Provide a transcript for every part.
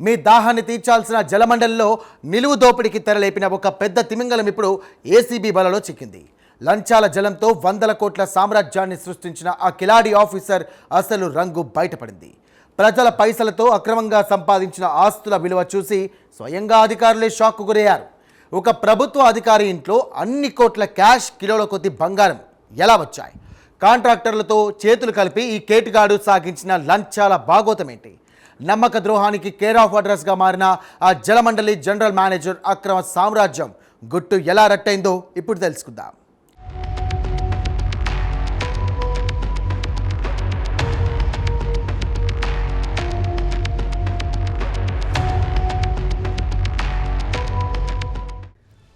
మీ దాహాన్ని తీర్చాల్సిన జలమండలిలో నిలువు దోపిడికి తెరలేపిన ఒక పెద్ద తిమింగలం ఇప్పుడు ఏసీబీ బలలో చిక్కింది. లంచాల జలంతో వందల కోట్ల సామ్రాజ్యాన్ని సృష్టించిన ఆ కిలాడి ఆఫీసర్ అసలు రంగు బయటపడింది. ప్రజల పైసలతో అక్రమంగా సంపాదించిన ఆస్తుల విలువ చూసి స్వయంగా అధికారులే షాక్కు గురయ్యారు. ఒక ప్రభుత్వ అధికారి ఇంట్లో అన్ని కోట్ల క్యాష్, కిలోల కొద్ది బంగారం ఎలా వచ్చాయి? కాంట్రాక్టర్లతో చేతులు కలిపి ఈ కేటుగాడు సాగించిన లంచాల భాగోతమేంటి? నమ్మక ద్రోహానికి కేర్ ఆఫ్ అడ్రస్గా మారిన ఆ జలమండలి జనరల్ మేనేజర్ అక్రమ సామ్రాజ్యం గుట్టు ఎలా రట్టయిందో ఇప్పుడు తెలుసుకుందాం.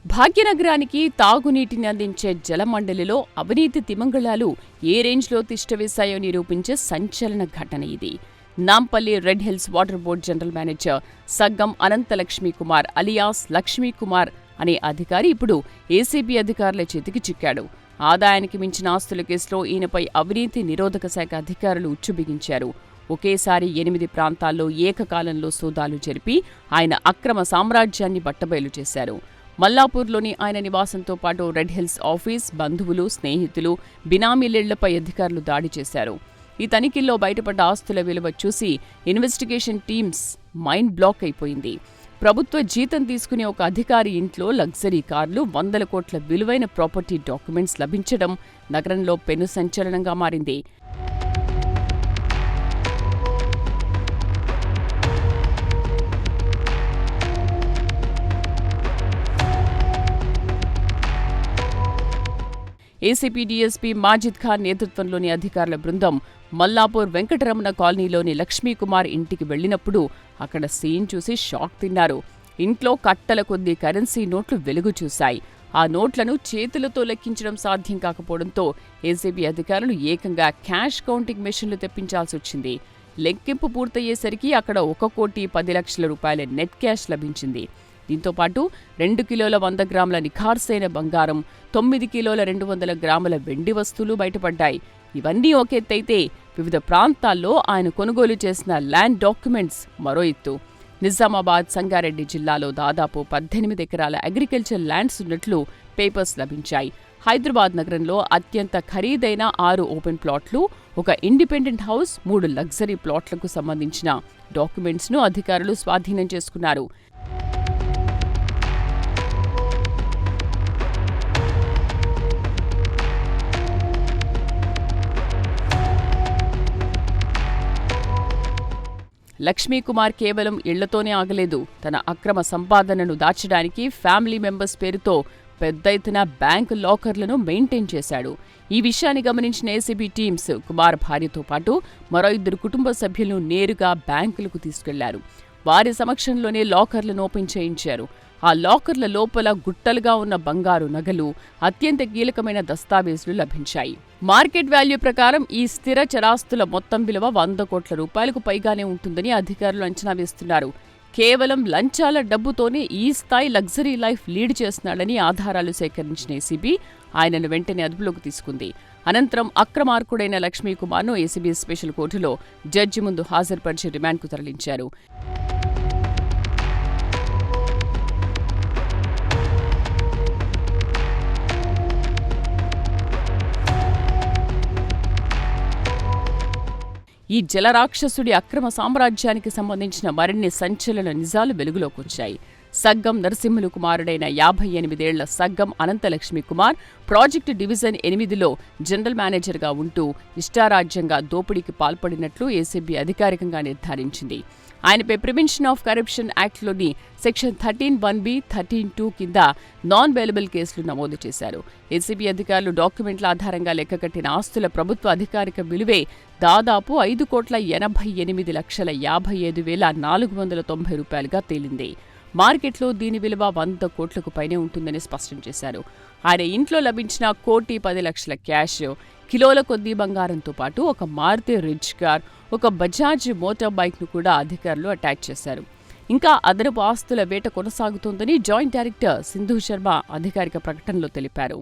భాగ్యనగరానికి తాగునీటిని అందించే జలమండలిలో అవినీతి తిమంగళాలు ఏ రేంజ్లో తిష్టవేశాయో నిరూపించే సంచలన ఘటన ఇది. Nampally Red Hills water board general manager Saggam Ananthalakshmi Kumar alias Lakshmi Kumar అనే అధికారి ఇప్పుడు ఏసీబీ అధికారుల చేతికి చిక్కాడు. ఆదాయానికి మించిన ఆస్తుల కేసులో ఈయనపై అవినీతి నిరోధక శాఖ అధికారులు ఉచ్చుబిగించారు. ఒకేసారి 8 ప్రాంతాల్లో ఏకకాలంలో సోదాలు జరిపి ఆయన అక్రమ సామ్రాజ్యాన్ని బట్టబయలు చేశారు. మల్లాపూర్లోని ఆయన నివాసంతో పాటు రెడ్ హిల్స్ ఆఫీస్, బంధువులు, స్నేహితులు, బినామీలిళ్లపై అధికారులు దాడి చేశారు. ఈ తనిఖీల్లో బయటపడ్డ ఆస్తుల విలువ చూసి ఇన్వెస్టిగేషన్ టీమ్స్ మైండ్ బ్లాక్ అయిపోయింది. ప్రభుత్వ జీతం తీసుకునే ఒక అధికారి ఇంట్లో లగ్జరీ కార్లు, 100 కోట్ల విలువైన ప్రాపర్టీ డాక్యుమెంట్స్ లభించడం నగరంలో పెను సంచలనంగా మారింది. ఏసీపీ డీఎస్పీ మాజిద్ ఖాన్ నేతృత్వంలోని అధికారుల బృందం మల్లాపూర్ వెంకటరమణ కాలనీలోని లక్ష్మీకుమార్ ఇంటికి వెళ్లినప్పుడు అక్కడ సీన్ చూసి షాక్ తిన్నారు. ఇంట్లో కట్టల కొద్దీ కరెన్సీ నోట్లు వెలుగు చూశాయి. ఆ నోట్లను చేతులతో లెక్కించడం సాధ్యం కాకపోవడంతో ఏసీబీ అధికారులు ఏకంగా క్యాష్ కౌంటింగ్ మెషిన్లు తెప్పించాల్సి వచ్చింది. లెక్కింపు పూర్తయ్యేసరికి అక్కడ 1,10 లక్షల రూపాయల నెట్ క్యాష్ లభించింది. దీంతోపాటు 2 కిలోల 100 గ్రాముల నిఖార్సైన బంగారం, 9 కిలోల 200 గ్రాముల వెండి వస్తువులు బయటపడ్డాయి. ఇవన్నీ ఒక ఎత్తైతే వివిధ ప్రాంతాల్లో ఆయన కొనుగోలు చేసిన ల్యాండ్ డాక్యుమెంట్స్ మరో ఎత్తు. నిజామాబాద్, సంగారెడ్డి జిల్లాలో దాదాపు 18 ఎకరాల అగ్రికల్చర్ ల్యాండ్స్ ఉన్నట్లు పేపర్స్ లభించాయి. హైదరాబాద్ నగరంలో అత్యంత ఖరీదైన 6 ఓపెన్ ప్లాట్లు, ఒక ఇండిపెండెంట్ హౌస్, 3 లగ్జరీ ప్లాట్లకు సంబంధించిన డాక్యుమెంట్స్ను అధికారులు స్వాధీనం చేసుకున్నారు. లక్ష్మీకుమార్ కేవలం ఇళ్లతోనే ఆగలేదు. తన అక్రమ సంపాదనను దాచడానికి ఫ్యామిలీ మెంబర్స్ పేరుతో పెద్ద ఎత్తున బ్యాంకు లాకర్లను మెయింటైన్ చేశాడు. ఈ విషయాన్ని గమనించిన ఏసీబీ టీమ్స్ కుమార్ భార్యతో పాటు మరో 2 కుటుంబ సభ్యులను నేరుగా బ్యాంకులకు తీసుకెళ్లారు. వారి సమక్షంలోనే లాకర్లను ఓపెన్ చేయించారు. ఆ లాకర్ల లోపల గుట్టలుగా ఉన్న బంగారు నగలు, అత్యంత కీలకమైన దస్తావేజులు లభించాయి. మార్కెట్ వాల్యూ ప్రకారం ఈ స్థిర చరాస్తుల మొత్తం విలువ 100 కోట్ల రూపాయలకు పైగానే ఉంటుందని అధికారులు అంచనా వేస్తున్నారు. కేవలం లంచాల డబ్బుతోనే ఈ స్థాయి లగ్జరీ లైఫ్ లీడ్ చేస్తున్నాడని ఆధారాలు సేకరించిన ఏసీబీ ఆయనను వెంటనే అదుపులోకి తీసుకుంది. అనంతరం అక్రమార్కుడైన లక్ష్మీకుమార్ను ఏసీబీ స్పెషల్ కోర్టులో జడ్జి ముందు హాజరుపరిచి రిమాండ్కు తరలించారు. ఈ జలరాక్షసుడి అక్రమ సామ్రాజ్యానికి సంబంధించిన మరిన్ని సంచలన నిజాలు వెలుగులోకొచ్చాయి. సగ్గం నరసింహులు కుమారుడైన 58 ఏళ్ల సగ్గం అనంతలక్ష్మి కుమార్ ప్రాజెక్టు డివిజన్ 8లో జనరల్ మేనేజర్గా ఉంటూ ఇష్టారాజ్యంగా దోపిడీకి పాల్పడినట్లు ఏసీబీ అధికారికంగా నిర్ధారించింది. ఆయనపై ప్రివెన్షన్ ఆఫ్ కరప్షన్ యాక్ట్లోని సెక్షన్ 13(1)(b), 13(2) కింద నాన్ బెయిలబుల్ కేసులు నమోదు చేశారు. ఏసీబీ అధికారులు డాక్యుమెంట్ల ఆధారంగా లెక్కకట్టిన ఆస్తుల ప్రభుత్వ అధికారిక విలువే దాదాపు 5,88,57,490 రూపాయలుగా తేలింది. మార్కెట్లో దీని విలువ 100 కోట్లకు పైనే ఉంటుందని స్పష్టం చేశారు. ఆయన ఇంట్లో లభించిన 1,10,00,000 క్యాష్, కిలోల కొద్దీ బంగారంతో పాటు ఒక మారుతి రిచ్ కార్, ఒక బజాజ్ మోటార్ బైక్ను కూడా అధికారులు అటాచ్ చేశారు. ఇంకా అదనపు ఆస్తుల వేట కొనసాగుతోందని జాయింట్ డైరెక్టర్ సింధు శర్మ అధికారిక ప్రకటనలో తెలిపారు.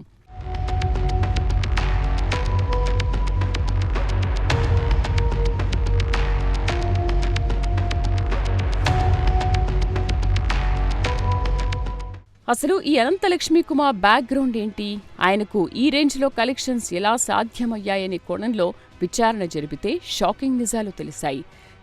అసలు ఈ అనంతలక్ష్మి కుమార్ బ్యాక్గ్రౌండ్ ఏంటి, ఆయనకు ఈ రేంజ్లో కలెక్షన్స్ ఎలా సాధ్యమయ్యాయనే కోణంలో విచారణ జరిపితే షాకింగ్ నిజాలు తెలిసాయి.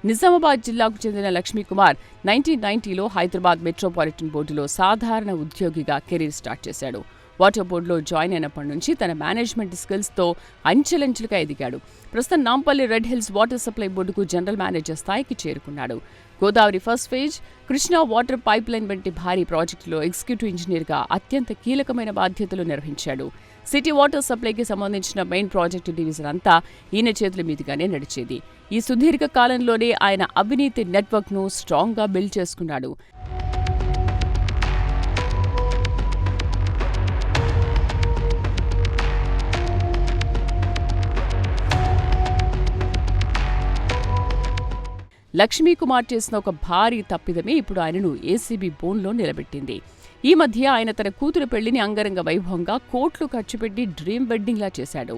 నిజామాబాద్ జిల్లాకు చెందిన లక్ష్మీకుమార్ 1990లో హైదరాబాద్ మెట్రోపాలిటన్ బోర్డులో సాధారణ ఉద్యోగిగా కెరీర్ స్టార్ట్ చేశాడు. వాటర్ బోర్డులో జాయిన్ అయినప్పటి నుంచి తన మేనేజ్మెంట్ స్కిల్స్తో అంచెలంచెలుగా ఎదిగాడు. ప్రస్తుతం Nampally Red Hills water supply బోర్డుకు జనరల్ మేనేజర్ స్థాయికి చేరుకున్నాడు. Godavari first phase, Krishna water pipe line వంటి భారీ ప్రాజెక్టులో ఎగ్జిక్యూటివ్ ఇంజనీర్గా అత్యంత కీలకమైన బాధ్యతలు నిర్వహించాడు. సిటీ వాటర్ సప్లైకి సంబంధించిన మెయిన్ ప్రాజెక్టు డివిజన్ అంతా ఈయన చేతుల మీదుగానే నడిచేది. ఈ సుదీర్ఘ కాలంలోనే ఆయన అవినీతి నెట్వర్క్ను స్ట్రాంగ్గా బిల్డ్ చేసుకున్నాడు. లక్ష్మీకుమార్ చేసిన ఒక భారీ తప్పిదమే ఇప్పుడు ఆయనను ఏసీబీ బోన్లో నిలబెట్టింది. ఈ మధ్య ఆయన తన కూతురు పెళ్లిని అంగరంగ వైభవంగా కోట్లు ఖర్చుపెట్టి డ్రీమ్ వెడ్డింగ్లా చేశాడు.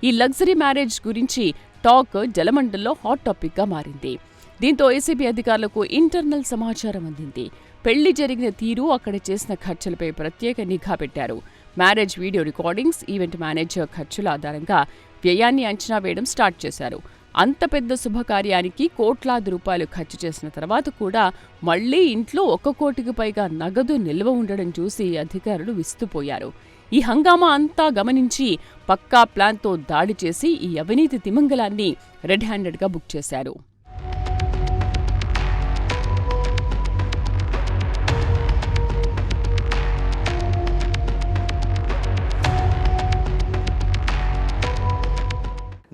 ఈ లగ్జరీ మ్యారేజ్ గురించి టాక్ జలమండల్లో హాట్ టాపిక్గా మారింది. దీంతో ఏసీబీ అధికారులకు ఇంటర్నల్ సమాచారం అందింది. పెళ్లి జరిగిన తీరు, అక్కడ చేసిన ఖర్చులపై ప్రత్యేక నిఘా పెట్టారు. Marriage video recordings, event manager ఖర్చుల ఆధారంగా వ్యయాన్ని అంచనా వేయడం స్టార్ట్ చేశారు. అంత పెద్ద శుభకార్యానికి కోట్లాది రూపాయలు ఖర్చు చేసిన తర్వాత కూడా మళ్లీ ఇంట్లో 1 కోటికి పైగా నగదు నిల్వ ఉండడం చూసి అధికారులు విస్తుపోయారు. ఈ హంగామా అంతా గమనించి పక్కా ప్లాన్తో దాడి చేసి ఈ అవినీతి తిమంగలాన్ని రెడ్ హ్యాండెడ్గా బుక్ చేశారు.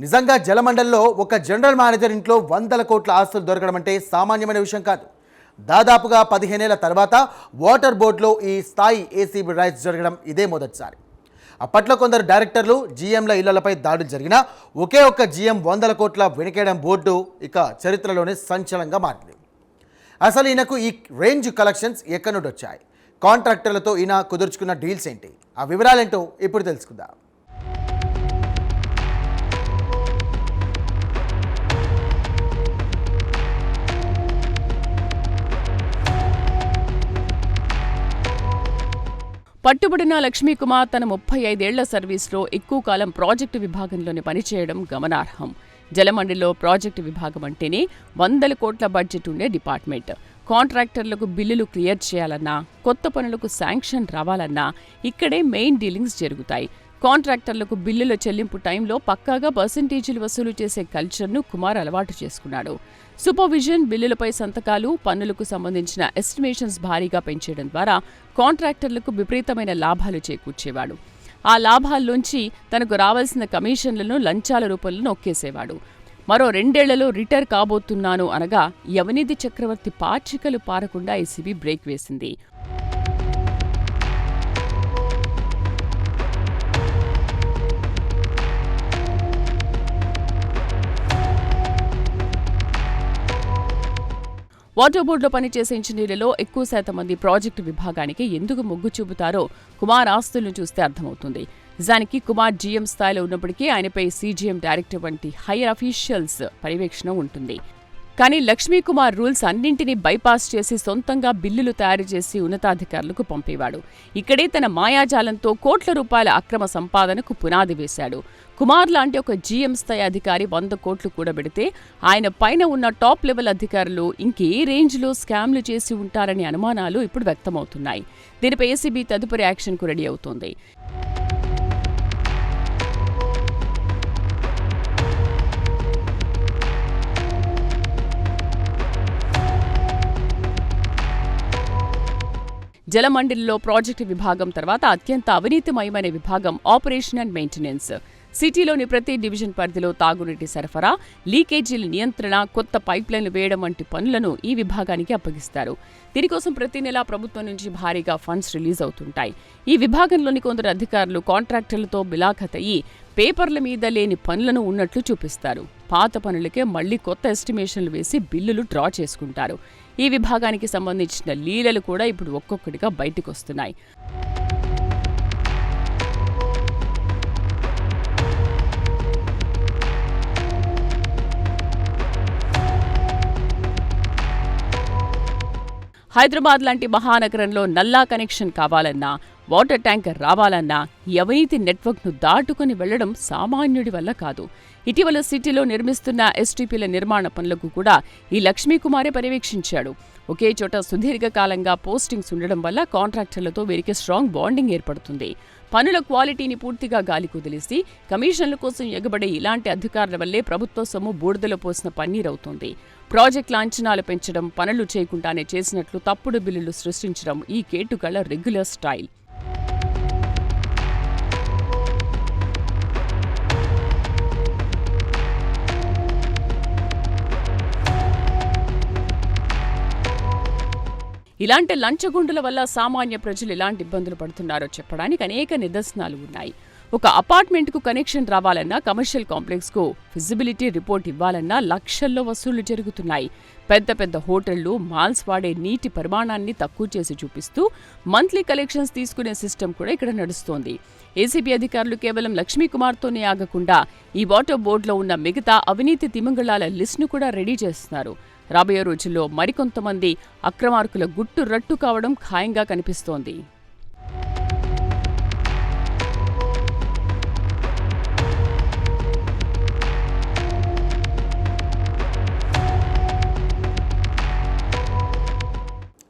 నిజంగా జలమండల్లో ఒక జనరల్ మేనేజర్ ఇంట్లో 100 కోట్ల ఆస్తులు దొరకడం అంటే సామాన్యమైన విషయం కాదు. దాదాపుగా 15 ఏళ్ల తర్వాత వాటర్ బోర్డులో ఈ స్థాయి ఏసీబీ రైట్స్ జరగడం ఇదే మొదటిసారి. అప్పట్లో కొందరు డైరెక్టర్లు, జీఎంల ఇళ్లపై దాడులు జరిగినా ఒకే ఒక్క జీఎం 100 కోట్ల వెనకేయడం బోర్డు ఇక చరిత్రలోనే సంచలనంగా మారింది. అసలు ఈయనకు ఈ రేంజ్ కలెక్షన్స్ ఎక్కడి నుండి వచ్చాయి, కాంట్రాక్టర్లతో ఈయన కుదుర్చుకున్న డీల్స్ ఏంటి, ఆ వివరాలేంటో ఇప్పుడు తెలుసుకుందాం. పట్టుబడిన లక్ష్మీకుమార్ తన 35 ఏళ్ల సర్వీస్లో ఎక్కువ కాలం ప్రాజెక్టు విభాగంలోనే పనిచేయడం గమనార్హం. జలమండలిలో ప్రాజెక్టు విభాగం అంటేనే 100 కోట్ల బడ్జెట్ ఉండే డిపార్ట్మెంట్. కాంట్రాక్టర్లకు బిల్లులు క్లియర్ చేయాలన్నా, కొత్త పనులకు శాంక్షన్ రావాలన్నా ఇక్కడే మెయిన్ డీలింగ్స్ జరుగుతాయి. కాంట్రాక్టర్లకు బిల్లుల చెల్లింపు టైంలో పక్కాగా పర్సెంటేజీలు వసూలు చేసే కల్చర్ను కుమార్ అలవాటు చేసుకున్నాడు. సూపర్విజన్, బిల్లులపై సంతకాలు, పన్నులకు సంబంధించిన ఎస్టిమేషన్స్ భారీగా పెంచేయడం ద్వారా కాంట్రాక్టర్లకు విపరీతమైన లాభాలు చేకూర్చేవాడు. ఆ లాభాల్లోంచి తనకు రావాల్సిన కమిషన్లను లంచాల రూపంలో నొక్కేసేవాడు. మరో 2 ఏళ్లలో రిటైర్ కాబోతున్నాను అనగా ఈ అవినీతి చక్రవర్తి పాచికలు పారకుండా ఏసీబీ బ్రేక్ వేసింది. వాటర్ బోర్డులో పనిచేసే ఇంజనీర్లలో ఎక్కువ శాతం మంది ప్రాజెక్టు విభాగానికి ఎందుకు మొగ్గు చూపుతారో కుమార్ ఆస్తులను చూస్తే అర్థమవుతుంది. నిజానికి కుమార్ జీఎం స్థాయిలో ఉన్నప్పటికీ ఆయనపై సీజీఎం డైరెక్టర్ వంటి హైయర్ అఫీషియల్స్ పర్యవేక్షణ ఉంటుంది. కానీ లక్ష్మీకుమార్ రూల్స్ అన్నింటినీ బైపాస్ చేసి సొంతంగా బిల్లులు తయారు చేసి ఉన్నతాధికారులకు పంపేవాడు. ఇక్కడే తన మాయాజాలంతో కోట్ల రూపాయల అక్రమ సంపాదనకు పునాది వేశాడు. కుమార్ లాంటి ఒక జీఎం స్థాయి అధికారి 100 కోట్లు కూడబెడితే ఆయన పైన ఉన్న టాప్ లెవెల్ అధికారులు ఇంకే రేంజ్లో స్కామ్లు చేసి ఉంటారనే అనుమానాలు ఇప్పుడు వ్యక్తమవుతున్నాయి. దీనిపై ఏసీబీ తదుపరి యాక్షన్కు రెడీ అవుతోంది. జలమండలిలో ప్రాజెక్టు విభాగం తర్వాత అత్యంత అవినీతిమయమైన విభాగం ఆపరేషన్ అండ్ మెయింటెనెన్స్. సిటీలోని ప్రతి డివిజన్ పరిధిలో తాగునీటి సరఫరా, లీకేజీల నియంత్రణ, కొత్త పైప్లైన్లు వేయడం వంటి పనులను ఈ విభాగానికి అప్పగిస్తారు. దీనికోసం ప్రతి నెలా ప్రభుత్వం నుంచి భారీగా ఫండ్స్ రిలీజ్ అవుతుంటాయి. ఈ విభాగంలోని కొందరు అధికారులు కాంట్రాక్టర్లతో బిలాఖత్ అయ్యి పేపర్ల మీద లేని పనులను ఉన్నట్లు చూపిస్తారు. పాత పనులకే మళ్లీ కొత్త ఎస్టిమేషన్లు వేసి బిల్లులు డ్రా చేసుకుంటారు. ఈ విభాగానికి సంబంధించిన లీలలు కూడా ఇప్పుడు ఒక్కొక్కటిగా బయటకొస్తున్నాయి. హైదరాబాద్ లాంటి మహానగరంలో నల్లా కనెక్షన్ కావాలన్నా, వాటర్ ట్యాంకర్ రావాలన్నా ఈ అవినీతి నెట్వర్క్ను దాటుకుని వెళ్లడం సామాన్యుడి వల్ల కాదు. ఇటీవల సిటీలో నిర్మిస్తున్న ఎస్టీపీల నిర్మాణ పనులకు కూడా ఈ లక్ష్మీకుమారే పర్యవేక్షించాడు. ఒకే చోట సుదీర్ఘకాలంగా పోస్టింగ్స్ ఉండడం వల్ల కాంట్రాక్టర్లతో వీరికి స్ట్రాంగ్ బాండింగ్ ఏర్పడుతుంది. పనుల క్వాలిటీని పూర్తిగా గాలి కుదిలేసి కమిషన్ల కోసం ఎగబడే ఇలాంటి అధికారుల వల్లే ప్రభుత్వ సొమ్ము బూడిదలో పోసిన పన్నీరవుతోంది. ప్రాజెక్ట్ లాంఛనాలు పెంచడం, పనులు చేయకుండానే చేసినట్లు తప్పుడు బిల్లులు సృష్టించడం ఈ కేటుగాళ్ల రెగ్యులర్ స్టైల్. ఇలాంటి లంచగొండుల వల్ల సామాన్య ప్రజలు ఎలాంటి ఇబ్బందులు పడుతున్నారో చెప్పడానికి అనేక నిదర్శనాలు ఉన్నాయి. ఒక అపార్ట్మెంట్కు కనెక్షన్ రావాలన్నా, కమర్షియల్ కాంప్లెక్స్కు ఫిజిబిలిటీ రిపోర్ట్ ఇవ్వాలన్నా లక్షల్లో వసూళ్లు జరుగుతున్నాయి. పెద్ద పెద్ద హోటళ్లు, మాల్స్ వాడే నీటి పరిమాణాన్ని తక్కువ చేసి చూపిస్తూ మంత్లీ కలెక్షన్స్ తీసుకునే సిస్టమ్ కూడా ఇక్కడ నడుస్తోంది. ఏసీబీ అధికారులు కేవలం లక్ష్మీకుమార్తోనే ఆగకుండా ఈ వాటర్ బోర్డులో ఉన్న మిగతా అవినీతి తిమింగళాల లిస్టును కూడా రెడీ చేస్తున్నారు. రాబోయే రోజుల్లో మరికొంతమంది అక్రమార్కుల గుట్టు రట్టు కావడం ఖాయంగా కనిపిస్తోంది.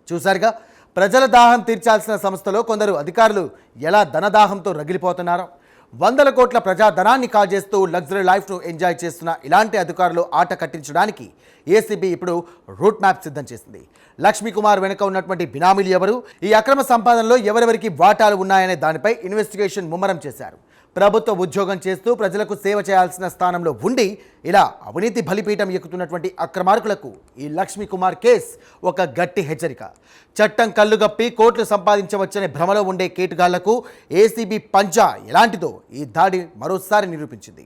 చూశారుగా, ప్రజల దాహం తీర్చాల్సిన సంస్థలో కొందరు అధికారులు ఎలా ధనదాహంతో రగిలిపోతున్నారో. వందల కోట్ల ప్రజాధనాన్ని కాజేస్తూ లగ్జరీ లైఫ్ను ఎంజాయ్ చేస్తున్న ఇలాంటి అధికారులు ఆట కట్టించడానికి ఏసీబీ ఇప్పుడు రూట్ మ్యాప్ సిద్ధం చేసింది. లక్ష్మీకుమార్ వెనుక ఉన్నటువంటి బినామీలు ఎవరు, ఈ అక్రమ సంపాదనలో ఎవరెవరికి వాటాలు ఉన్నాయనే దానిపై ఇన్వెస్టిగేషన్ ముమ్మరం చేశారు. ప్రభుత్వ ఉద్యోగం చేస్తూ ప్రజలకు సేవ చేయాల్సిన స్థానంలో ఉండి ఇలా అవినీతి బలిపీఠం ఎక్కుతున్నటువంటి అక్రమార్కులకు ఈ లక్ష్మీకుమార్ కేస్ ఒక గట్టి హెచ్చరిక. చట్టం కళ్ళుగప్పి కోట్లు సంపాదించవచ్చనే భ్రమలో ఉండే కేటుగాళ్లకు ఏసీబీ పంజా ఎలాంటిదో ఈ దాడి మరోసారి నిరూపించింది.